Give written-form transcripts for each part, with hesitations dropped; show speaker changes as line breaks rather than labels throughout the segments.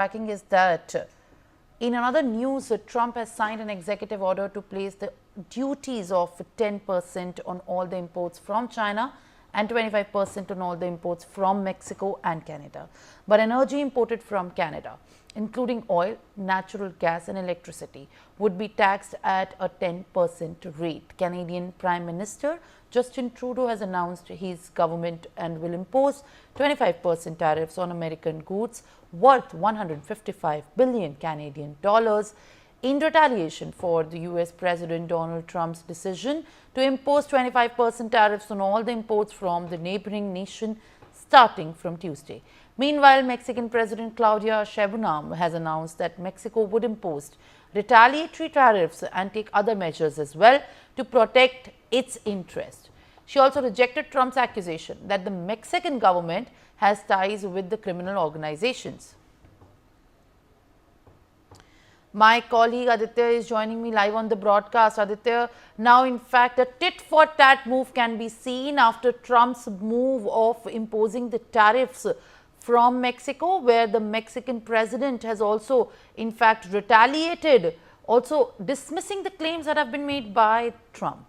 tracking is that in another news, Trump has signed an executive order to place the duties of 10% on all the imports from China and 25% on all the imports from Mexico and Canada. But energy imported from Canada, including oil, natural gas and electricity, would be taxed at a 10% rate. Canadian Prime Minister Justin Trudeau has announced his government and will impose 25% tariffs on American goods worth 155 billion Canadian dollars in retaliation for the US President Donald Trump's decision to impose 25% tariffs on all the imports from the neighboring nation starting from Tuesday. Meanwhile, Mexican President Claudia Sheinbaum has announced that Mexico would impose retaliatory tariffs and take other measures as well to protect its interest. She also rejected Trump's accusation that the Mexican government has ties with the criminal organizations. My colleague Aditya is joining me live on the broadcast. Aditya, now in fact a tit-for-tat move can be seen after Trump's move of imposing the tariffs from Mexico, where the Mexican president has also in fact retaliated, also dismissing the claims that have been made by Trump.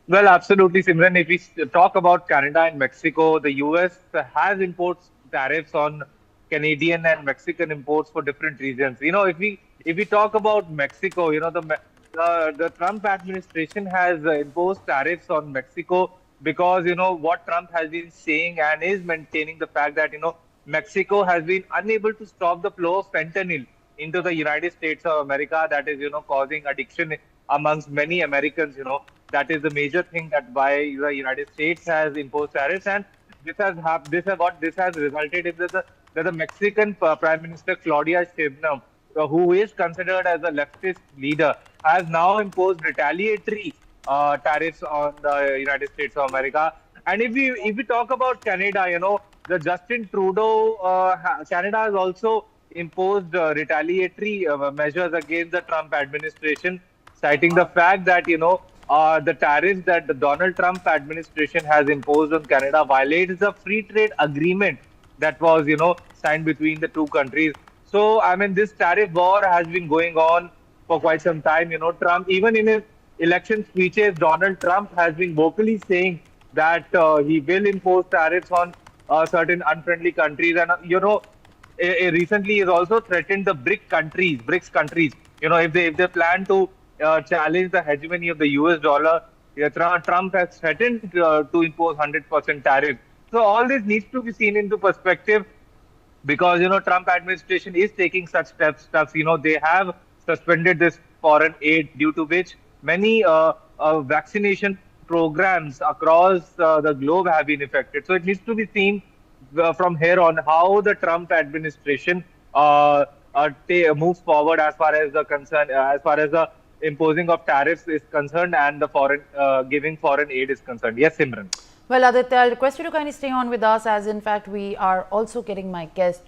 Well, absolutely, Simran. If we talk about Canada and Mexico, the US has imposed tariffs on Canadian and Mexican imports for different reasons. If we talk about Mexico, the Trump administration has imposed tariffs on Mexico because what Trump has been saying and is maintaining the fact that Mexico has been unable to stop the flow of fentanyl into the United States of America, that is causing addiction amongst many Americans. That is the major thing that why the United States has imposed tariffs, and this has resulted in the Mexican Prime Minister Claudia Sheinbaum, who is considered as a leftist leader, has now imposed retaliatory tariffs on the United States of America. And if we talk about Canada, the Justin Trudeau, Canada has also imposed retaliatory measures against the Trump administration, citing the fact that the tariffs that the Donald Trump administration has imposed on Canada violates the free trade agreement that was signed between the two countries. So I mean, this tariff war has been going on for quite some time. Trump, even in his election speeches, Donald Trump has been vocally saying that he will impose tariffs on certain unfriendly countries, and recently he's also threatened the BRICS countries. If they plan to challenge the hegemony of the US dollar, Trump has threatened to impose 100% tariff. So all this needs to be seen into perspective, because Trump administration is taking such steps. They have suspended this foreign aid, due to which many vaccination programs across the globe have been affected. So it needs to be seen from here on how the Trump administration moves forward as far as the imposing of tariffs is concerned and the giving foreign aid is concerned. Yes, Simran.
Well, Aditya, I'll request you to kindly stay on with us, as in fact we are also getting my guest